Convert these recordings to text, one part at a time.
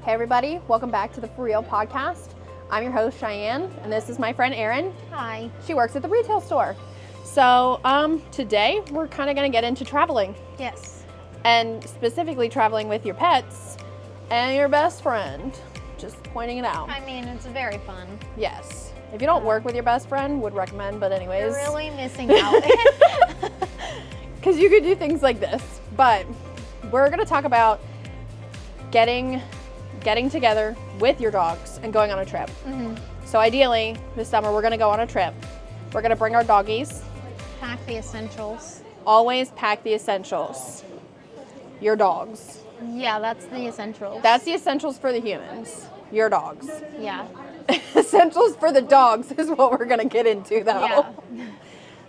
Hey everybody, welcome back to the For Real podcast. I'm your host Cheyenne, and this is my friend Erin. Hi. She works at the retail store. So today we're kind of going to get into traveling. Yes. And specifically traveling with your pets and your best friend. Just pointing it out. I mean, it's very fun. Yes. If you don't work with your best friend, would recommend, but anyways. You're really missing out. Because you could do things like this. But we're going to talk about getting together with your dogs and going on a trip. Mm-hmm. So ideally, this summer we're going to go on a trip. We're going to bring our doggies. Pack the essentials. Always pack the essentials. Your dogs. Yeah, that's the essentials. That's the essentials for the humans. Your dogs. Yeah. Essentials for the dogs is what we're going to get into though. Yeah.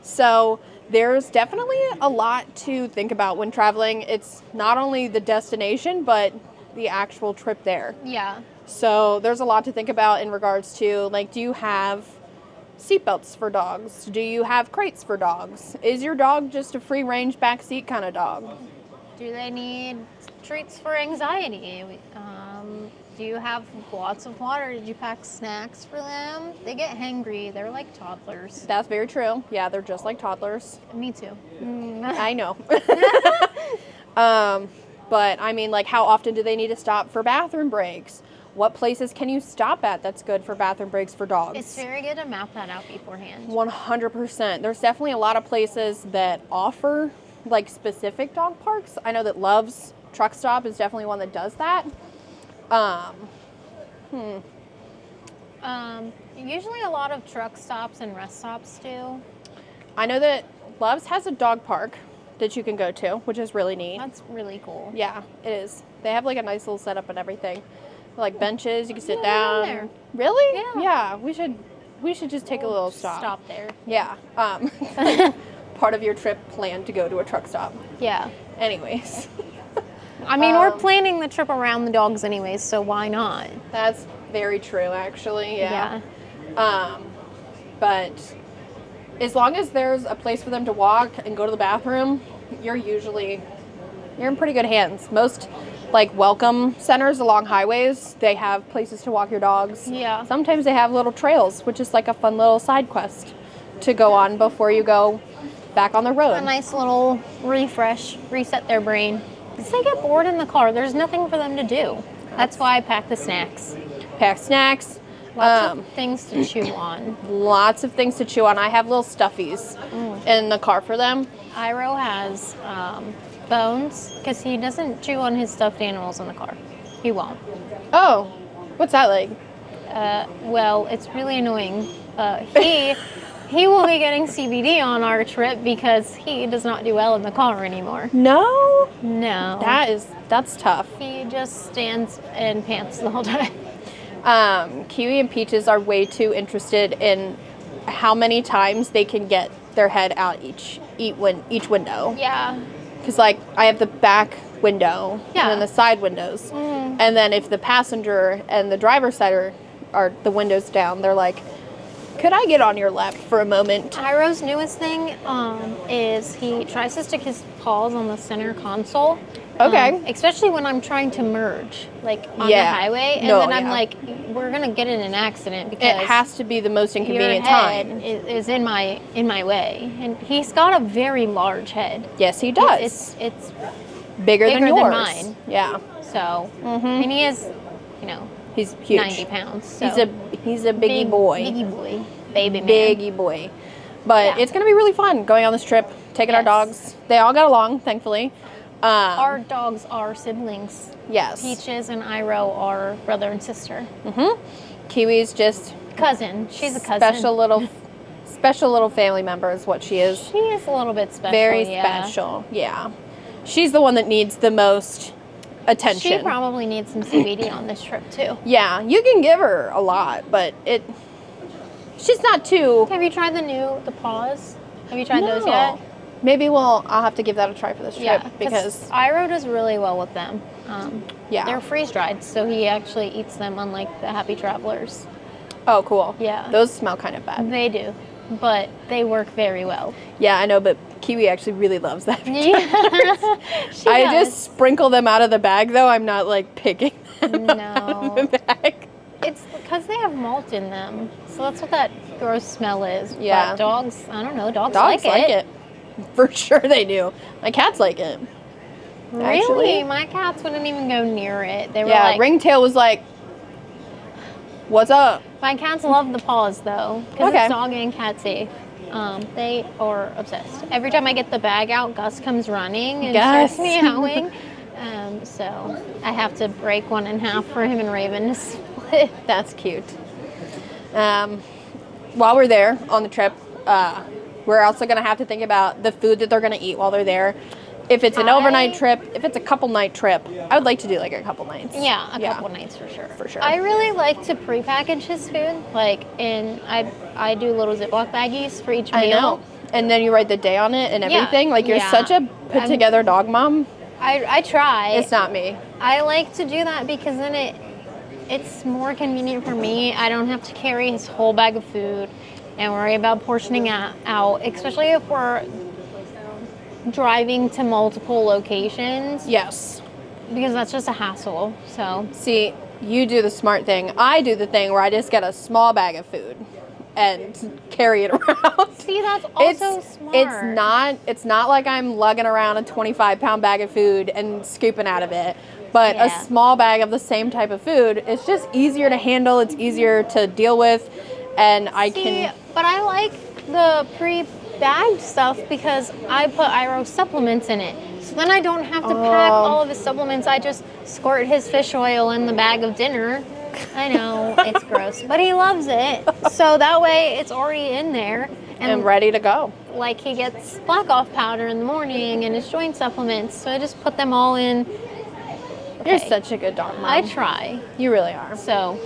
So there's definitely a lot to think about when traveling. It's not only the destination, but the actual trip there. Yeah. So there's a lot to think about in regards to, like, do you have seatbelts for dogs? Do you have crates for dogs? Is your dog just a free range backseat kind of dog? Do they need treats for anxiety? Do you have lots of water? Did you pack snacks for them? They get hangry. They're like toddlers. That's very true. Yeah, they're just like toddlers. Me too. I know. But I mean, like, how often do they need to stop for bathroom breaks? What places can you stop at that's good for bathroom breaks for dogs? It's very good to map that out beforehand. 100%. There's definitely a lot of places that offer, like, specific dog parks. I know that Love's Truck Stop is definitely one that does that. Usually a lot of truck stops and rest stops do. I know that Love's has a dog park that you can go to, which is really neat. That's really cool. Yeah, it is. They have like a nice little setup and everything. Like benches, you can sit Yeah, down. there. Really? Yeah. Yeah, we should just take a little stop. Stop there. Yeah. Part of your trip plan to go to a truck stop. Yeah. Anyways. I mean, we're planning the trip around the dogs anyways, so why not? That's very true, actually. Yeah. Yeah. But as long as there's a place for them to walk and go to the bathroom, you're in pretty good hands. Most, like, welcome centers along highways, they have places to walk your dogs. Yeah. Sometimes they have little trails, which is like a fun little side quest to go on before you go back on the road. A nice little refresh, reset their brain. Because they get bored in the car. There's nothing for them to do. That's why I pack the snacks. Pack snacks. Lots of things to chew on. Lots of things to chew on. I have little stuffies in the car for them. Iro has bones because he doesn't chew on his stuffed animals in the car. He won't. Oh, what's that like? Well, it's really annoying. He will be getting CBD on our trip because he does not do well in the car anymore. No? No. That's tough. He just stands and pants the whole time. Kiwi and Peaches are way too interested in how many times they can get their head out each window. Yeah. Because, like, I have the back window Yeah. and then the side windows. And then if the passenger and the driver's side are the windows down, they're like, could I get on your lap for a moment? Iro's newest thing is he tries to stick his paws on the center console. Okay. Especially when I'm trying to merge, like on the Yeah. highway, and No, then I'm yeah. like, we're gonna get in an accident because It has to be the most your inconvenient head time. is in my way, and he's got a very large head. Yes, he does. It's bigger than bigger yours. than mine. Yeah. so, and he is, He's huge. 90 pounds. So He's a biggy boy. biggie boy, baby man. Biggie boy. But Yeah. it's going to be really fun going on this trip, taking our Yes. dogs. They all got along, thankfully. Our dogs are siblings. Yes. Peaches and Iro are brother and sister. Kiwi's just Cousin. She's a cousin. special little family member is what she is. She is a little bit special. Very yeah. special. Yeah. She's the one that needs the most attention. She probably needs some CBD on this trip too. Yeah, you can give her a lot, but she's not too. Have you tried the paws? Have you tried those yet? Maybe I'll have to give that a try for this trip Yeah, because Iro does really well with them. Yeah. They're freeze dried, so he actually eats them unlike the Happy Travelers. oh, cool. Yeah. Those smell kind of bad. They do, but they work very well. Yeah, I know, but Kiwi actually really loves that. Yeah, she I does. just sprinkle them out of the bag, though. I'm not, like, picking No. bag. It's because they have malt in them. So that's what that gross smell is. Yeah. But dogs, I don't know, dogs Dogs like it. For sure they do. My cats like it. Really? Actually. My cats wouldn't even go near it. They were Yeah, like, Ringtail was like, what's up? my cats love the paws though, because Okay. it's dog and cat safe. They are obsessed. Every time I get the bag out, Gus comes running and Gus. starts meowing. So I have to break one in half for him and Raven to split. That's cute. While we're there on the trip, we're also going to have to think about the food that they're going to eat while they're there. If it's an overnight trip, if it's a couple night trip, I would like to do like a couple nights. Yeah, a couple nights for sure. For sure. I really like to prepackage his food. I do little Ziploc baggies for each meal. I know. And then you write the day on it and everything. Like you're yeah. such a put together dog mom. I try. It's not me. I like to do that because then it's more convenient for me. I don't have to carry his whole bag of food and worry about portioning out, especially if we're driving to multiple locations. Yes. Because that's just a hassle. So See, you do the smart thing. I do the thing where I just get a small bag of food and carry it around. see, that's also smart. It's not like I'm lugging around a 25-pound bag of food and scooping out of it. But a small bag of the same type of food, it's just easier to handle, it's easier to deal with, and But I like the pre-bagged stuff because I put Iroh supplements in it. So then I don't have to pack all of his supplements. I just squirt his fish oil in the bag of dinner. I know, it's gross, but he loves it. So that way it's already in there. and ready to go. Like he gets black off powder in the morning and his joint supplements. So I just put them all in. You're such a good dog mom. I try. You really are. So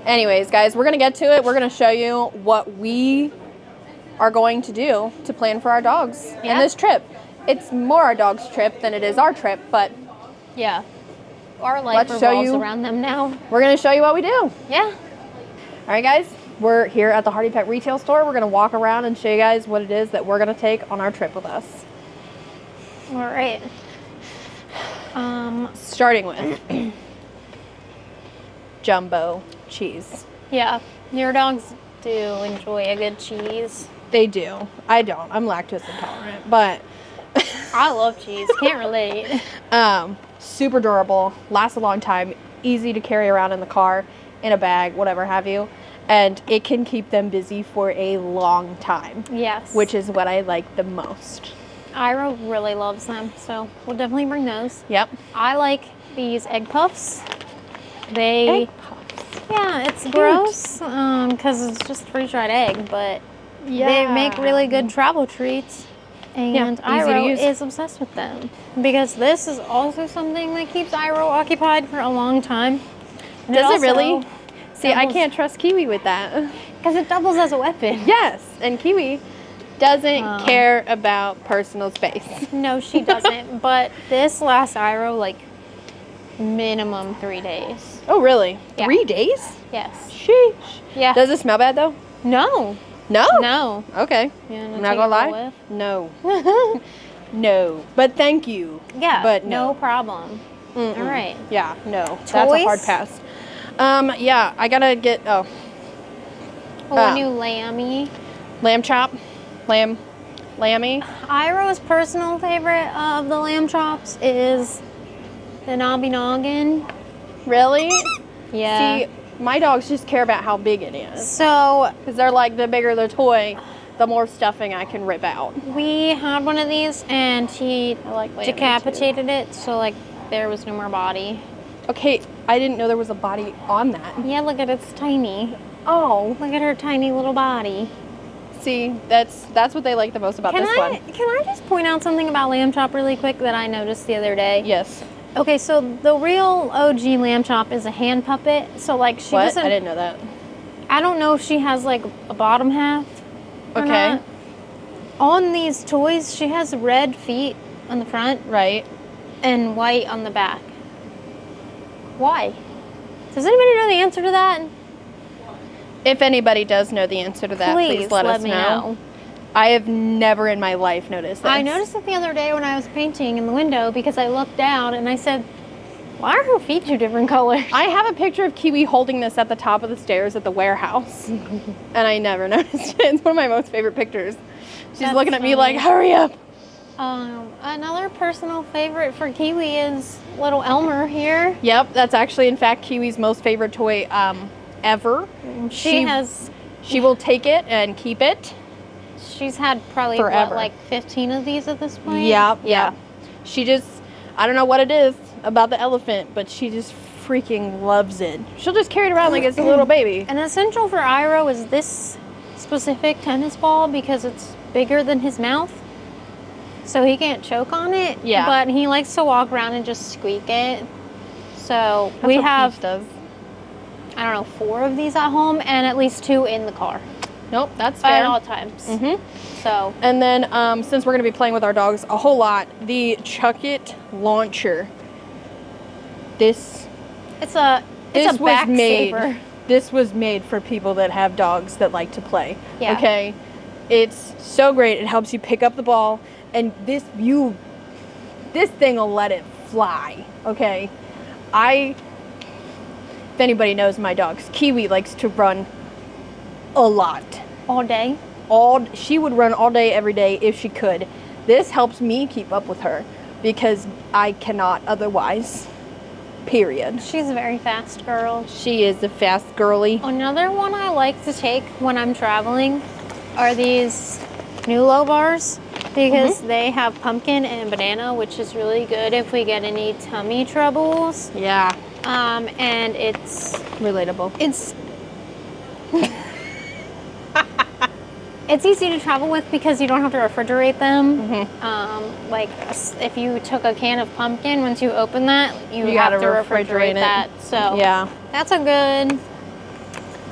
Anyways, guys, we're going to get to it. We're going to show you what we are going to do to plan for our dogs in this trip. It's more our dog's trip than it is our trip, but yeah, our life revolves around them now. We're going to show you what we do. Yeah. All right, guys, we're here at the Hearty Pet retail store. We're going to walk around and show you guys what it is that we're going to take on our trip with us. All right. Starting with jumbo cheese. Yeah, your dogs do enjoy a good cheese. They do. I don't. I'm lactose intolerant, but I love cheese. Can't relate. super durable, lasts a long time, easy to carry around in the car, in a bag, whatever have you, and it can keep them busy for a long time. Yes. Which is what I like the most. Ira really loves them, so we'll definitely bring those. Yep. I like these egg puffs. Egg puffs. Yeah, it's gross because it's just freeze-dried egg, but they make really good travel treats. And Iroh is obsessed with them because this is also something that keeps Iroh occupied for a long time. And Does it really? See, I can't trust Kiwi with that. Because it doubles as a weapon. Yes, and Kiwi doesn't care about personal space. No, she doesn't. But this lasts Iroh like minimum 3 days. Oh, really? Yeah. 3 days? Yes. Sheesh. Yeah. Does it smell bad, though? No. No? No. Okay. I'm not gonna lie. No. No. But thank you. Yeah. But no problem. Mm-mm. All right. Yeah. No. That's a hard pass. Yeah. I gotta get new lammy. Lamb chop. Lammy. Iroh's personal favorite of the lamb chops is the knobby noggin. Really? Yeah. See, my dogs just care about how big it is. So, because they're like, the bigger the toy, the more stuffing I can rip out. We had one of these and he decapitated it, so like there was no more body. Okay, I didn't know there was a body on that. Yeah, look at it, it's tiny. Oh. Look at her tiny little body. See, that's what they like the most about this one. Can I just point out something about lamb chop really quick that I noticed the other day? Yes. Okay, so the real OG lamb chop is a hand puppet. So like she doesn't. I didn't know that. I don't know if she has like a bottom half. Or not. On these toys, she has red feet on the front. Right. And white on the back. Why? Does anybody know the answer to that? If anybody does know the answer to that, please let us know. I have never in my life noticed this. I noticed it the other day when I was painting in the window because I looked down and I said, Why are her feet two different colors? I have a picture of Kiwi holding this at the top of the stairs at the warehouse. And I never noticed it. It's one of my most favorite pictures. She's That's looking at me funny. like, hurry up. Another personal favorite for Kiwi is little Elmer here. Yep, that's actually, in fact, Kiwi's most favorite toy ever. She will take it and keep it. She's had probably, forever. like 15 of these at this point? Yeah. She just, I don't know what it is about the elephant, but she just freaking loves it. She'll just carry it around like it's a little baby. An essential for Iro is this specific tennis ball because it's bigger than his mouth. So he can't choke on it. Yeah. But he likes to walk around and just squeak it. So That's we what have, Peach does. I don't know, 4 of these at home and at least 2 in the car Nope, that's at fair. all times. So And then, since we're going to be playing with our dogs a whole lot, the Chuck It launcher. This it's a back saver. This was made for people that have dogs that like to play. Yeah. Okay. It's so great. It helps you pick up the ball, and this thing will let it fly. Okay. If anybody knows my dogs, Kiwi likes to run a lot. All day. She would run all day, every day if she could. This helps me keep up with her because I cannot otherwise. Period. She's a very fast girl. She is a fast girly. Another one I like to take when I'm traveling are these Nulo bars because they have pumpkin and banana, which is really good if we get any tummy troubles. Yeah. And it's Relatable. It's easy to travel with because you don't have to refrigerate them. Like if you took a can of pumpkin, once you open that, you have gotta to refrigerate refrigerate that. it. So Yeah. that's a good.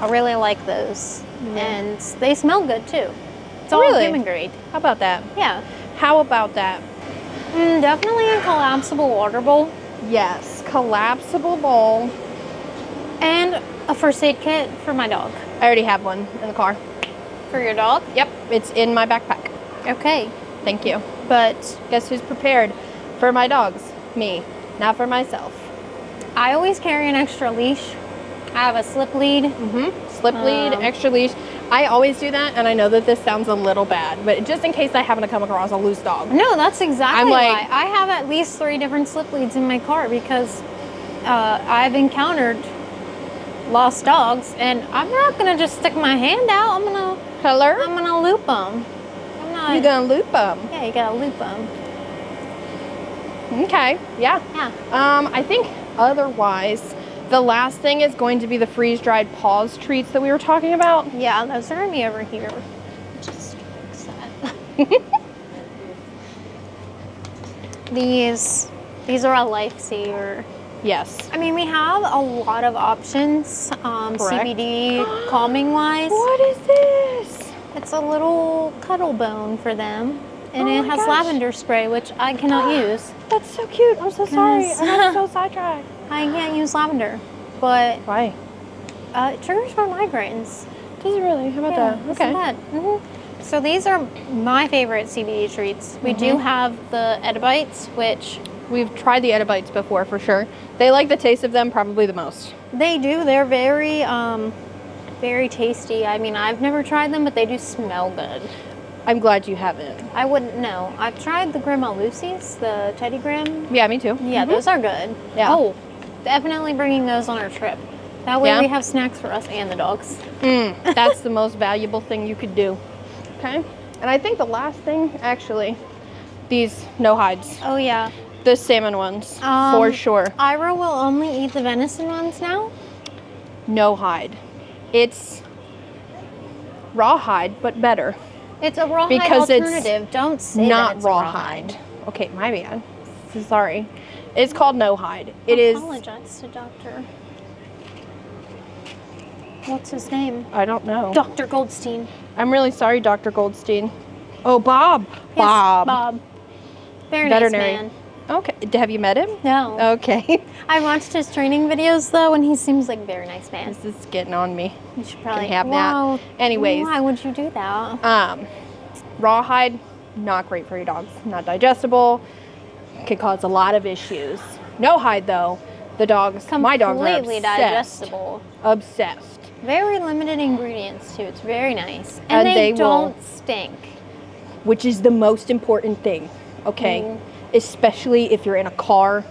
I really like those, and they smell good too. It's all Really? human grade. How about that? Yeah, How about that? definitely a collapsible water bowl Yes. Collapsible bowl. and a first aid kit for my dog. I already have one in the car. For your dog? Yep. It's in my backpack. Okay, Thank you. but Guess who's prepared for my dogs? Me. Not for myself. I always carry an extra leash. I have a slip lead. Slip lead, extra leash. I always do that, and I know that this sounds a little bad, but just in case I happen to come across a loose dog. No, that's exactly I'm like- why. I have at least 3 different slip leads in my car because I've encountered lost dogs, and I'm not gonna just stick my hand out. I'm gonna loop them. I'm not. You're gonna loop them. Yeah, you gotta loop them. Okay. Yeah. Yeah. I think otherwise, the last thing is going to be the freeze-dried paws treats that we were talking about. Yeah, those are gonna be over here. Just fix that. These are a lifesaver. Yes. I mean, we have a lot of options, CBD calming wise. What is this? It's a little cuddle bone for them, and Oh it my has gosh. lavender spray, which I cannot use. That's so cute. I'm so sorry. Yes. I got so sidetracked. I can't use lavender, but Why? it triggers my migraines. Does it really? How about Yeah, that? isn't Okay. that? So these are my favorite CBD treats. We do have the Edibites, which We've tried the Edibites before for sure. They like the taste of them probably the most. they do. They're very, very tasty. I mean, I've never tried them, but they do smell good. I'm glad you haven't. I wouldn't know. I've tried the Grandma Lucy's, the Teddy Graham. Yeah, me too. Yeah, those are good. Yeah. Oh, definitely bringing those on our trip. That way Yeah? we have snacks for us and the dogs. That's the most valuable thing you could do. Okay. And I think the last thing, actually, these no hides. Oh, yeah. The salmon ones, for sure. Ira will only eat the venison ones now. No hide. It's rawhide, but better. It's a rawhide Because it's alternative. Don't say that Not it's a rawhide. Okay, my bad. Sorry. It's called no hide. It is. Apologize to Doctor. What's his name? I don't know. Dr. Goldstein. I'm really sorry, Dr. Goldstein. Oh, Bob. Yes, Bob. Bob. Very Veterinary. nice man. Okay. Have you met him? No. Okay. I watched his training videos though, and he seems like a very nice man. This is getting on me. You should probably have that. Wow. Anyways. Why would you do that? Rawhide, not great for your dogs. Not digestible. Could cause a lot of issues. No hide though, The dogs, my dogs are Completely obsessed. digestible. Obsessed. Very limited ingredients too. It's very nice. And they they don't will- stink. Which is the most important thing, okay? Mm. Especially if you're in a car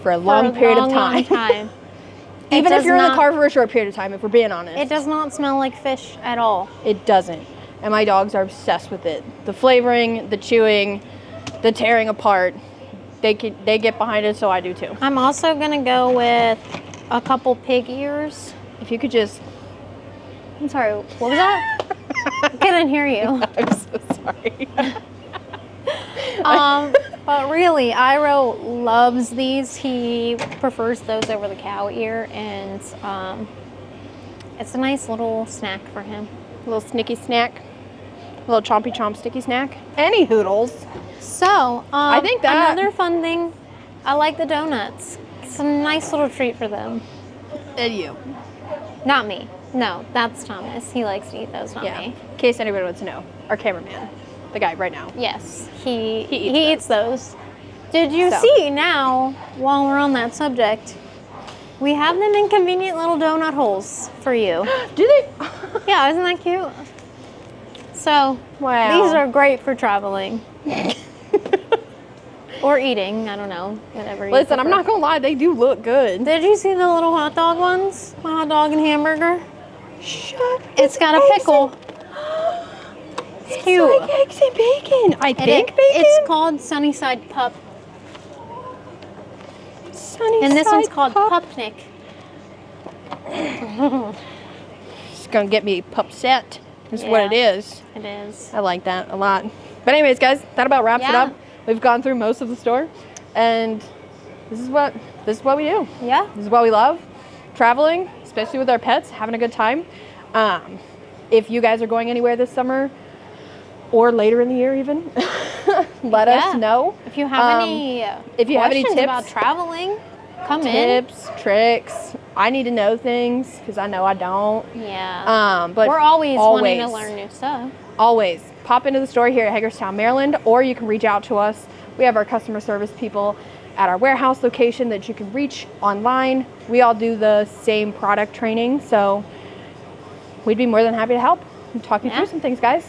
for a long period of time. Long time. Even It if you're in does the car for a short period of time, if we're being honest. It does not smell like fish at all. It doesn't. And my dogs are obsessed with it. The flavoring, the chewing, the tearing apart. They get behind it, so I do too. I'm also gonna go with a couple pig ears. If you could just... I'm sorry, what was that? I couldn't hear you. I'm so sorry. But really, Iro loves these. He prefers those over the cow ear, and it's a nice little snack for him. A little snicky snack. A little chompy chomp sticky snack. Any hoodles. So, I think that- another fun thing, I like the donuts. It's a nice little treat for them. And you. Not me. No, that's Thomas. He likes to eat those, not Yeah. me. In case anybody wants to know. Our cameraman. The guy right now. Yes, he He eats those. Did you So. see now, while we're on that subject, we have them in convenient little donut holes for you. Do they? Yeah, isn't that cute? So, Wow. these are great for traveling. Or eating, I don't know, whatever you Listen, I'm prefer. not gonna lie, they do look good. Did you see the little hot dog ones? My hot dog and hamburger? Shut It's got a pickle. It's cute. like eggs and bacon. I think bacon. It's called Sunnyside Pup. Sunny And this one's side called pup. Pupnik. It's gonna get me pupset. Is what it Yeah. is. It is. I like that a lot. But anyways, guys, that about wraps it Yeah. up. We've gone through most of the store, and this is what we do. Yeah. This is what we love, traveling, especially with our pets, having a good time. If you guys are going anywhere this summer or later in the year even, let us know. If you have any if you have any questions tips, about traveling, come in. tips, tricks. I need to know things because I know I don't. Yeah. But We're always wanting to learn new stuff. Always pop into the store here at Hagerstown, Maryland, or you can reach out to us. We have our customer service people at our warehouse location that you can reach online. We all do the same product training, so we'd be more than happy to help and talk you through some things, guys.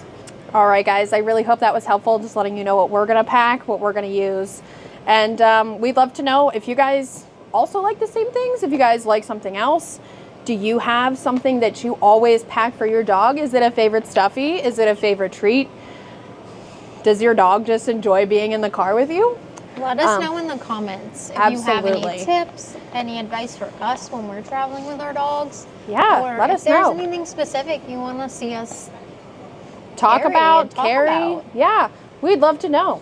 All right, guys, I really hope that was helpful, just letting you know what we're gonna pack, what we're gonna use. And we'd love to know if you guys also like the same things, if you guys like something else. Do you have something that you always pack for your dog? Is it a favorite stuffy? Is it a favorite treat? Does your dog just enjoy being in the car with you? Let us know in the comments if you have absolutely. any tips, any advice for us when we're traveling with our dogs. Yeah, or let if us there's know. anything specific you want to see us Talk carry. about. Yeah, we'd love to know.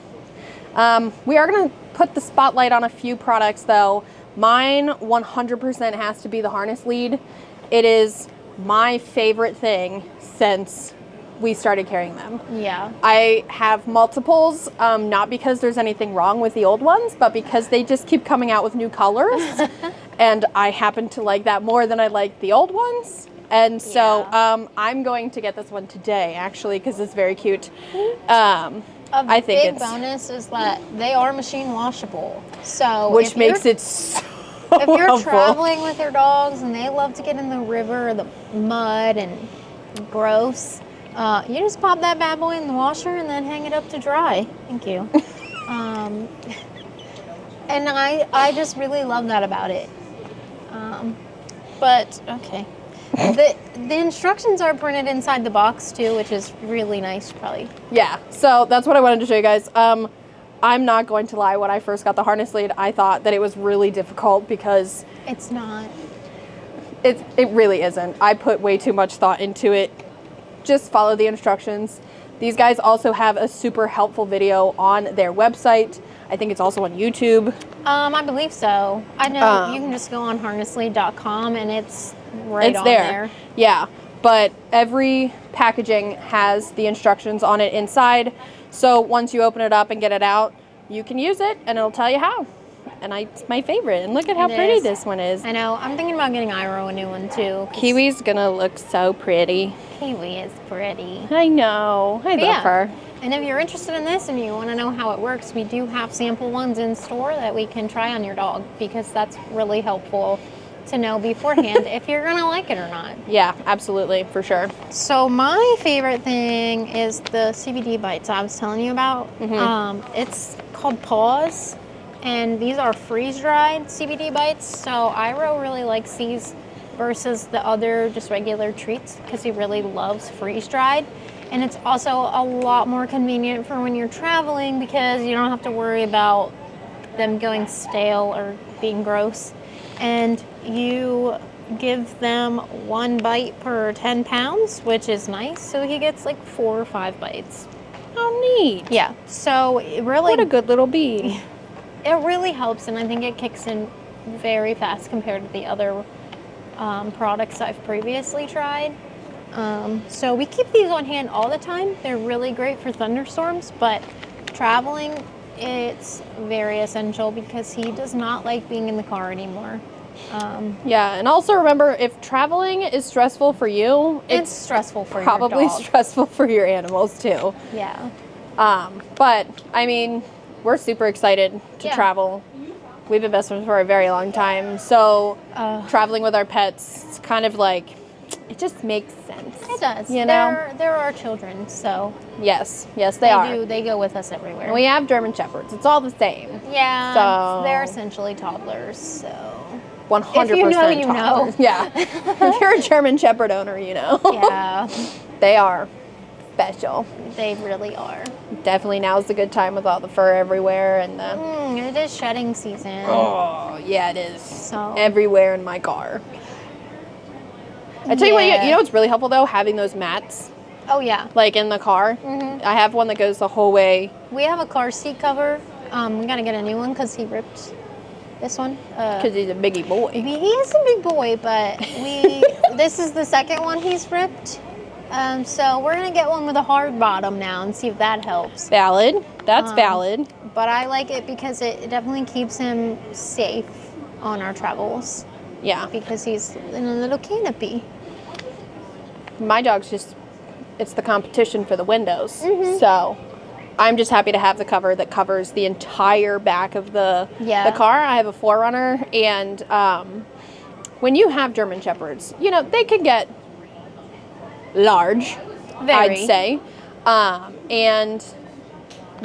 We are going to put the spotlight on a few products though. Mine 100% has to be the harness lead. It is my favorite thing since we started carrying them. Yeah. I have multiples, not because there's anything wrong with the old ones, but because they just keep coming out with new colors. And I happen to like that more than I like the old ones. And so I'm going to get this one today, actually, because it's very cute. I think big it's bonus is that they are machine washable. So which if makes you're- it so if you're helpful. traveling with your dogs and they love to get in the river or the mud and gross, you just pop that bad boy in the washer and then hang it up to dry. Thank you. And I just really love that about it. But okay. The instructions are printed inside the box too, which is really nice, probably. Yeah, so that's what I wanted to show you guys. I'm not going to lie, when I first got the harness lead, I thought that it was really difficult because It's not. it really isn't. I put way too much thought into it. Just follow the instructions. These guys also have a super helpful video on their website. I think it's also on YouTube. I believe so. I know you can just go on harnesslead.com and it's right It's on there. Yeah, but every packaging has the instructions on it inside. So once you open it up and get it out, you can use it and it'll tell you how. And it's my favorite. And look at how It pretty is. this one is. I know. I'm thinking about getting Iro a new one too. 'Cause Kiwi's gonna look so pretty. Kiwi is pretty. I know. I love yeah. her. And if you're interested in this and you want to know how it works, we do have sample ones in store that we can try on your dog, because that's really helpful to know beforehand if you're going to like it or not. Yeah, absolutely, for sure. So my favorite thing is the CBD bites I was telling you about. It's called Paws, and these are freeze-dried CBD bites. So Iro really likes these versus the other just regular treats because he really loves freeze-dried. And it's also a lot more convenient for when you're traveling because you don't have to worry about them going stale or being gross. And you give them 1 bite per 10 pounds, which is nice. So he gets like 4 or 5 bites. Oh, neat. Yeah. So it really... What a good little bee. It really helps, and I think it kicks in very fast compared to the other products I've previously tried. So we keep these on hand all the time. They're really great for thunderstorms, but traveling, it's very essential because he does not like being in the car anymore. Yeah, and also remember, if traveling is stressful for you, it's stressful for probably your dog. stressful for your animals too. Yeah. But I mean, we're super excited to travel. We've been best friends for a very long time, so traveling with our pets, it's kind of like, it just makes sense. It does. You know? They're our children, so. Yes, they are. They go with us everywhere. And we have German Shepherds. It's all the same. Yeah, so they're essentially toddlers, so. 100% if you know, you toddlers. know. Yeah. If you're a German Shepherd owner, you know. Yeah. They are special. They really are. Definitely now's a good time with all the fur everywhere and the... It is shedding season. Oh, yeah, it is. So. Everywhere in my car. I tell you what, you know what's really helpful though? Having those mats. Oh, yeah. Like in the car. I have one that goes the whole way. We have a car seat cover. We got to get a new one because he ripped this one. Because he's a biggie boy. He is a big boy, but this is the second one he's ripped. So we're going to get one with a hard bottom now and see if that helps. Valid. That's valid. But I like it because it definitely keeps him safe on our travels. Yeah. Because he's in a little canopy. My dog's just, it's the competition for the windows. So I'm just happy to have the cover that covers the entire back of the car. I have a 4Runner, and when you have German Shepherds, you know, they can get large, I'd say. And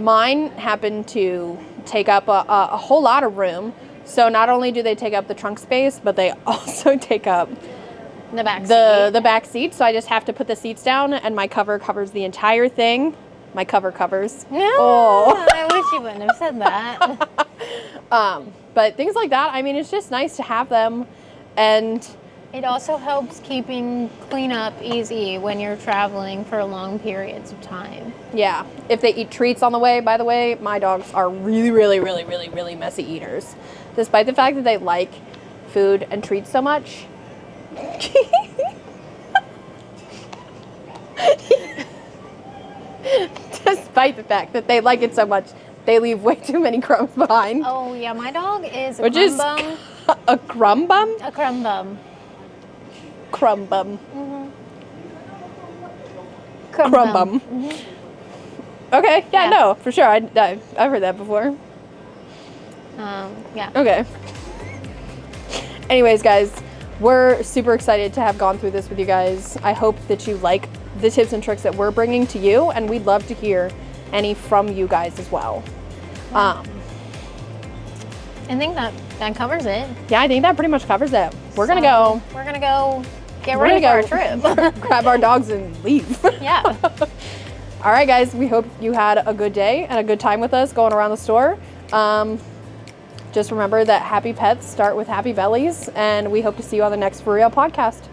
mine happen to take up a whole lot of room. So not only do they take up the trunk space, but they also take up the back seat. The back seat. So I just have to put the seats down, and my cover covers the entire thing. My cover covers. No, I wish you wouldn't have said that. But things like that, I mean, it's just nice to have them. And it also helps keeping cleanup easy when you're traveling for long periods of time. Yeah. If they eat treats on the way, by the way, my dogs are really, really, really, really, really messy eaters. Despite the fact that they like food and treats so much. Despite the fact that they like it so much, they leave way too many crumbs behind. Oh, yeah. My dog is a Which crumb is bum. A crumb bum? A crumb bum. Crumb bum. Crumb bum. Okay, yeah, no, for sure. I've heard that before. Yeah. Okay. Anyways, guys, we're super excited to have gone through this with you guys. I hope that you like the tips and tricks that we're bringing to you, and we'd love to hear any from you guys as well. I think that covers it. Yeah, I think that pretty much covers it. We're gonna go get ready for our trip. Grab our dogs and leave. Yeah. All right, guys, we hope you had a good day and a good time with us going around the store. Just remember that happy pets start with happy bellies, and we hope to see you on the next For Real podcast.